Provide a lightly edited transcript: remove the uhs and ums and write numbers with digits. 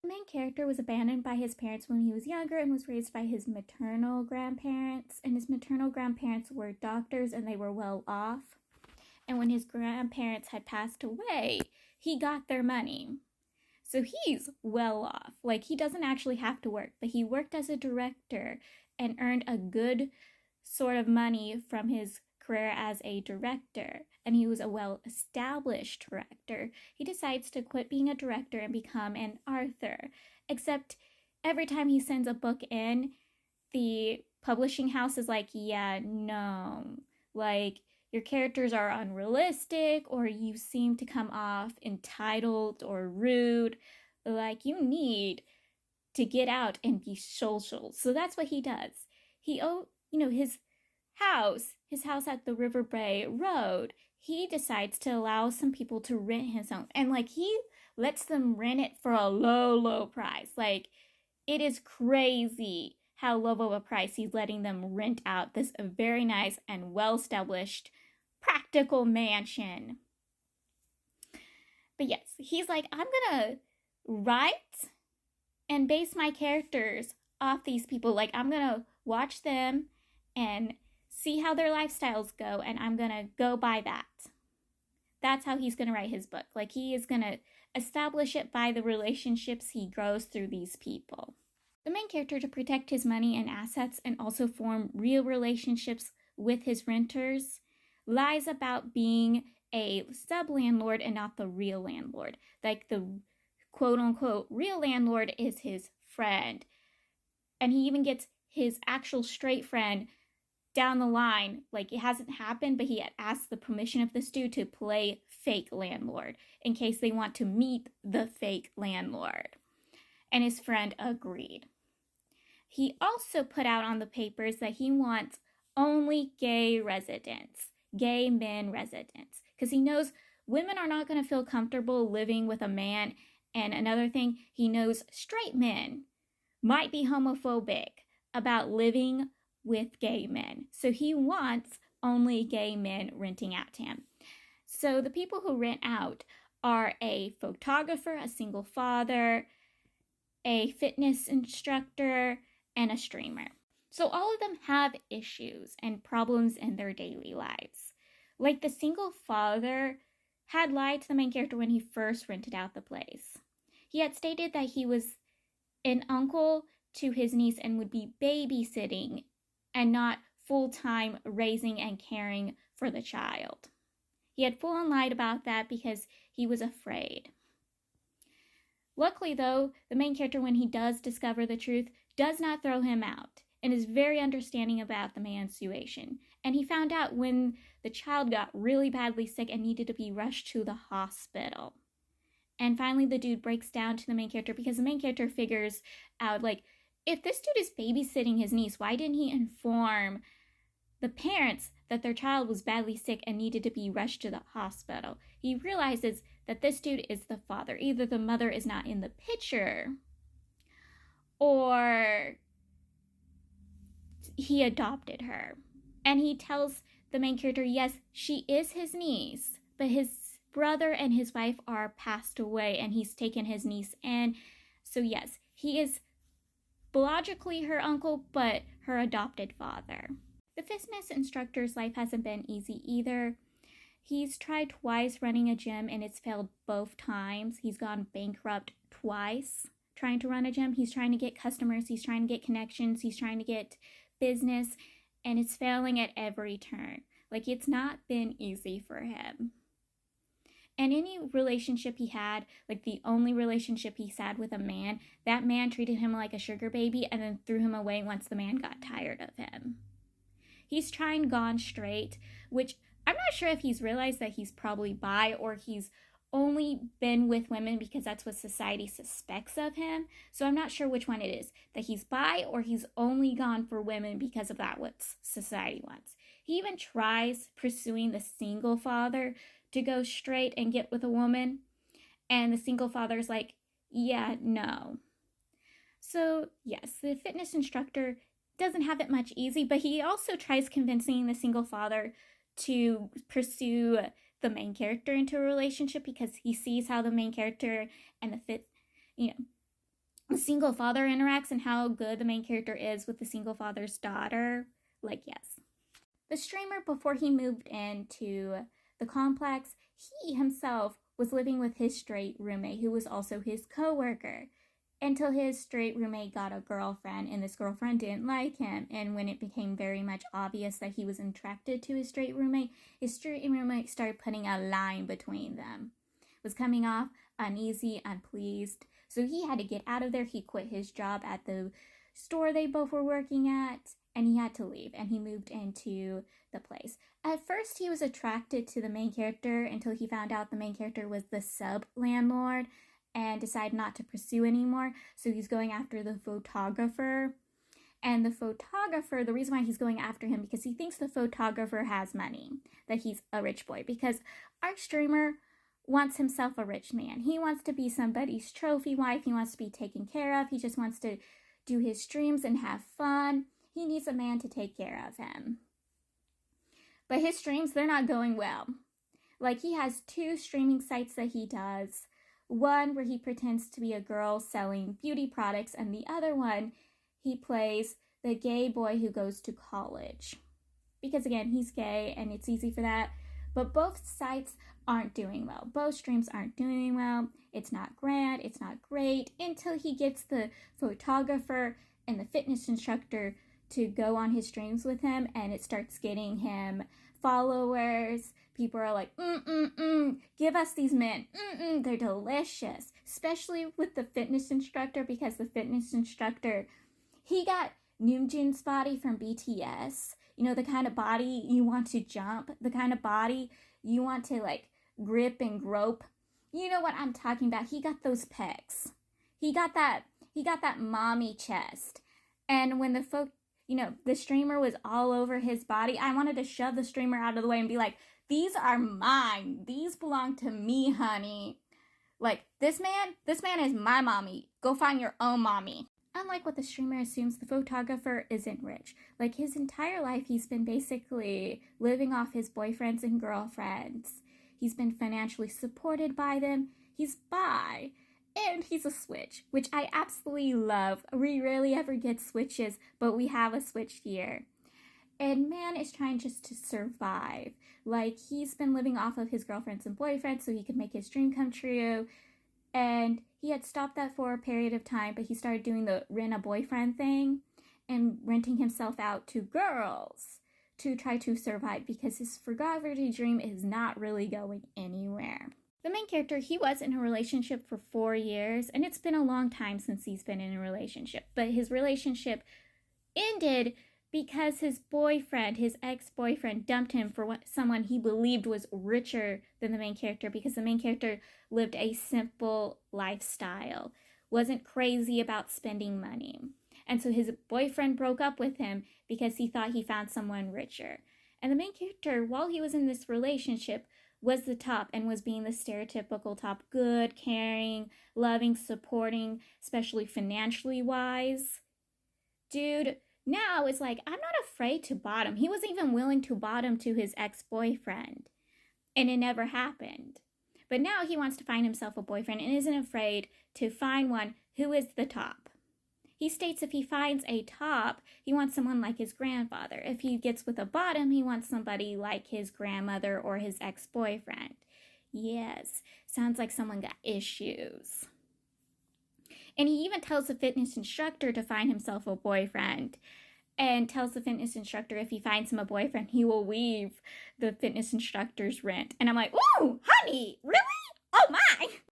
main character was abandoned by his parents when he was younger and was raised by his maternal grandparents. And his maternal grandparents were doctors and they were well off. And when his grandparents had passed away, he got their money. So he's well off. Like, he doesn't actually have to work, but he worked as a director and earned a good sort of money from his career as a director. And he was a well-established director. He decides to quit being a director and become an author. Except every time he sends a book in, the publishing house is like, yeah, no. Like, your characters are unrealistic, or you seem to come off entitled or rude. Like, you need to get out and be social. So that's what he does. His house at the Riverbay Road, he decides to allow some people to rent his home. And, like, he lets them rent it for a low, low price. Like, it is crazy how low of a price he's letting them rent out this very nice and well-established practical mansion. But yes, he's like, I'm gonna write and base my characters off these people. Like, I'm gonna watch them and see how their lifestyles go, and I'm gonna go by that. That's how he's gonna write his book. Like, he is gonna establish it by the relationships he grows through these people. The main character, to protect his money and assets and also form real relationships with his renters, lies about being a sub-landlord and not the real landlord. Like, the quote-unquote real landlord is his friend. And he even gets his actual straight friend down the line. Like, it hasn't happened, but he had asked the permission of this dude to play fake landlord in case they want to meet the fake landlord. And his friend agreed. He also put out on the papers that he wants only gay residents, gay men residents, because he knows women are not going to feel comfortable living with a man. And another thing, he knows straight men might be homophobic about living with gay men. So he wants only gay men renting out to him. So the people who rent out are a photographer, a single father, a fitness instructor, and a streamer. So all of them have issues and problems in their daily lives. Like, the single father had lied to the main character when he first rented out the place. He had stated that he was an uncle to his niece and would be babysitting and not full-time raising and caring for the child. He had full on lied about that because he was afraid. Luckily, though, the main character, when he does discover the truth, does not throw him out and is very understanding about the man's situation. And he found out when the child got really badly sick and needed to be rushed to the hospital. And finally, the dude breaks down to the main character because the main character figures out, like, if this dude is babysitting his niece, why didn't he inform the parents that their child was badly sick and needed to be rushed to the hospital? He realizes that this dude is the father. Either the mother is not in the picture, or he adopted her. And he tells the main character, yes, she is his niece, but his brother and his wife are passed away and he's taken his niece in. So yes, he is biologically her uncle, but her adopted father. The fitness instructor's life hasn't been easy either. He's tried twice running a gym and it's failed both times. He's gone bankrupt twice trying to run a gym. He's trying to get customers, he's trying to get connections, he's trying to get business, and it's failing at every turn. Like, it's not been easy for him. And any relationship he had, like the only relationship he's had with a man, that man treated him like a sugar baby and then threw him away once the man got tired of him. He's trying gone straight, which I'm not sure if he's realized that he's probably bi, or he's only been with women because that's what society suspects of him. So I'm not sure which one it is, that he's bi or he's only gone for women because of that, what society wants. He even tries pursuing the single father to go straight and get with a woman, and the single father's like, yeah, no. So yes, the fitness instructor doesn't have it much easy, but he also tries convincing the single father to pursue the main character into a relationship because he sees how the main character and the single father interacts and how good the main character is with the single father's daughter. Like, yes. The streamer, before he moved into the complex, he himself was living with his straight roommate, who was also his coworker, until his straight roommate got a girlfriend, and this girlfriend didn't like him. And when it became very much obvious that he was attracted to his straight roommate started putting a line between them. Was coming off uneasy, unpleased. So he had to get out of there. He quit his job at the store they both were working at, and he had to leave, and he moved into the place. At first, he was attracted to the main character until he found out the main character was the sub-landlord and decided not to pursue anymore. So he's going after the photographer. And the photographer, the reason why he's going after him, because he thinks the photographer has money, that he's a rich boy. Because our streamer wants himself a rich man. He wants to be somebody's trophy wife. He wants to be taken care of. He just wants to do his streams and have fun. He needs a man to take care of him. But his streams, they're not going well. Like, he has 2 streaming sites that he does. One where he pretends to be a girl selling beauty products, and the other one, he plays the gay boy who goes to college. Because, again, he's gay, and it's easy for that. But both sites aren't doing well. Both streams aren't doing well. It's not grand. It's not great until he gets the photographer and the fitness instructor to go on his streams with him, and it starts getting him followers. People are like, give us these men. They're delicious. Especially with the fitness instructor, because the fitness instructor, he got Noonjin's body from BTS. You know, the kind of body you want to jump, the kind of body you want to, like, grip and grope. You know what I'm talking about. He got those pecs. He got that mommy chest. And when the streamer was all over his body, I wanted to shove the streamer out of the way and be like, these are mine. These belong to me, honey. Like, this man is my mommy. Go find your own mommy. Unlike what the streamer assumes, the photographer isn't rich. Like, his entire life, he's been basically living off his boyfriends and girlfriends. He's been financially supported by them. He's bi. And he's a switch, which I absolutely love. We rarely ever get switches, but we have a switch here. And man is trying just to survive. Like, he's been living off of his girlfriends and boyfriends so he could make his dream come true. And he had stopped that for a period of time, but he started doing the rent a boyfriend thing and renting himself out to girls to try to survive, because his photography dream is not really going anywhere. The main character, he was in a relationship for 4 years, and it's been a long time since he's been in a relationship. But his relationship ended because his ex-boyfriend, dumped him for someone he believed was richer than the main character, because the main character lived a simple lifestyle, wasn't crazy about spending money. And so his boyfriend broke up with him because he thought he found someone richer. And the main character, while he was in this relationship, was the top and was being the stereotypical top, good, caring, loving, supporting, especially financially wise. Dude, now it's like, I'm not afraid to bottom. He wasn't even willing to bottom to his ex-boyfriend, and it never happened. But now he wants to find himself a boyfriend and isn't afraid to find one who is the top. He states if he finds a top, he wants someone like his grandfather. If he gets with a bottom, he wants somebody like his grandmother or his ex-boyfriend. Yes, sounds like someone got issues. And he even tells the fitness instructor to find himself a boyfriend, and tells the fitness instructor if he finds him a boyfriend, he will weave the fitness instructor's rent. And I'm like, ooh, honey, really? Oh my!